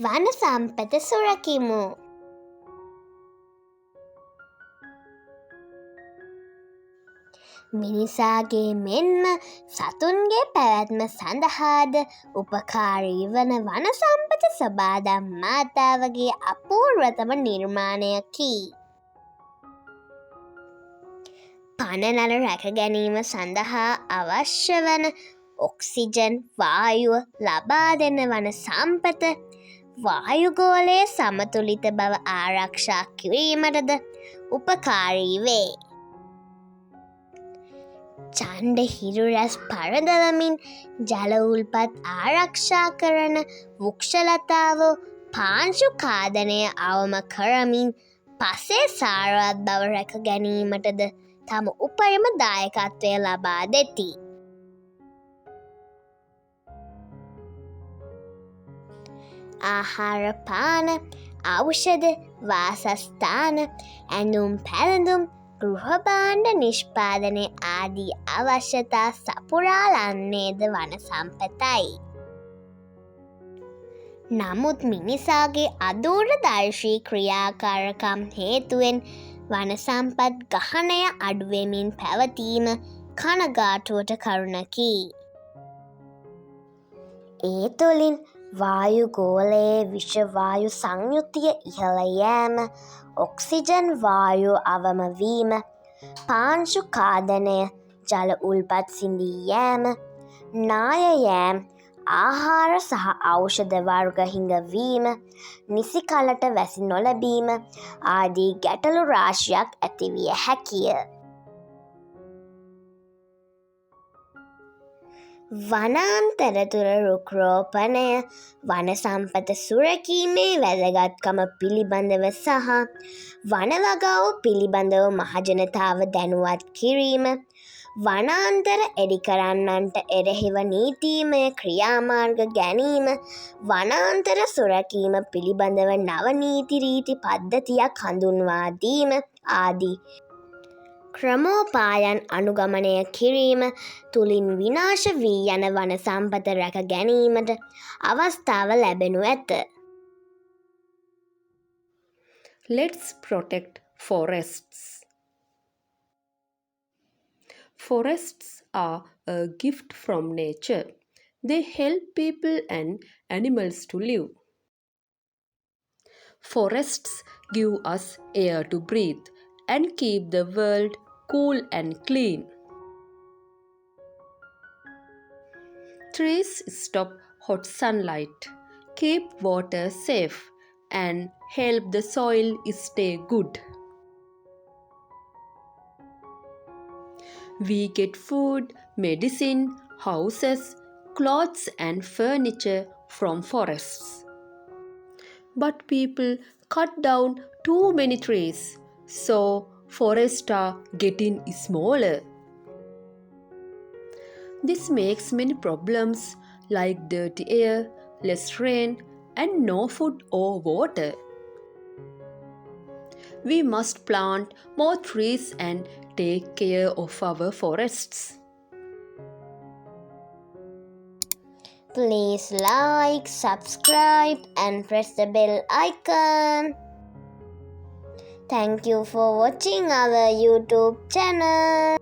වන සම්පත සුරකිමු. මිනිසාගේ මෙන්ම සතුන්ගේ පැවැත්ම සඳහාද උපකාරී වන වන සම්පත සොබාදම් මාතාවගේ අපූර්වතම නිර්මාණයකි. පණනල රැක ගැනීම සඳහා අවශ්‍ය වන ඔක්සිජන් වායුව ලබා දෙන වන සම්පත වායුගෝලයේ සමතුලිත බව ආරක්ෂා කිරීමටද උපකාරී වේ. ඡණ්ඩ හිරු රැස් පරදවමින් ජල උල්පත් ආරක්ෂා කරන වෘක්ෂලතාවෝ පාංශු ඛාදනය අවම කරමින් පසේ සාරවත් බව රැක ගැනීමටද තම උපරිම දායකත්වය ලබා දෙති. ආහාර පාන, ඖෂධ, වාසස්ථාන, ඇඳුම් පැළඳුම්, ගෘහභාණ්ඩ නිෂ්පාදනය ආදී අවශ්‍යතා සපුරාලන්නේද වන සම්පතයි. නමුත් මිනිසාගේ අදූරදර්ශී ක්‍රියාකාරකම් හේතුවෙන් වන සම්පත් ගහනය අඩුවෙමින් පැවතීම කනගාටුවට කරුණකි. ඒ තුළින් වායුගෝලයේ විෂවායු සංයුතිය ඉහළ යෑම, ඔක්සිජන් වායුව අවම වීම, පාංශු ඛාදනය, ජල උල්පත් සිඳී යෑම, නාය යෑම්, ආහාර සහ ඖෂධ වර්ග හිඟවීම, නිසි කලට වැසි නොලැබීම ආදී ගැටලු රාශියක් ඇතිවිය හැකිය. වනාන්තර තුළ රුක් රෝපණය වන සම්පත සුරකීමේ වැදගත්කම පිළිබඳව සහ වනවගාව පිළිබඳව මහජනතාව දැනුවත් කිරීම, වනාන්තර එඩි කරන්නන්ට එරෙහිව නීතිමය ක්‍රියාමාර්ග ගැනීම, වනාන්තර සුරකීම පිළිබඳව නව නීති රීති පද්ධතියක් හඳුන්වා දීම ආදී ක්‍රමෝපායන් අනුගමනය කිරීම තුළින් විනාශ වී යන වන සම්පත රැක ගැනීමට අවස්ථාව ලැබෙනු ඇත. Let's protect forests. Forests are a gift from nature. They help people and animals to live. Forests give us air to breathe and keep the world cool and clean. Trees stop hot sunlight, keep water safe, and help the soil stay good. We get food, medicine, houses, clothes, and furniture from forests. But people cut down too many trees, so forests are getting smaller. This makes many problems like dirty air, less rain, and no food or water. We must plant more trees and take care of our forests. Please like, subscribe, and press the bell icon. Thank you for watching our YouTube channel.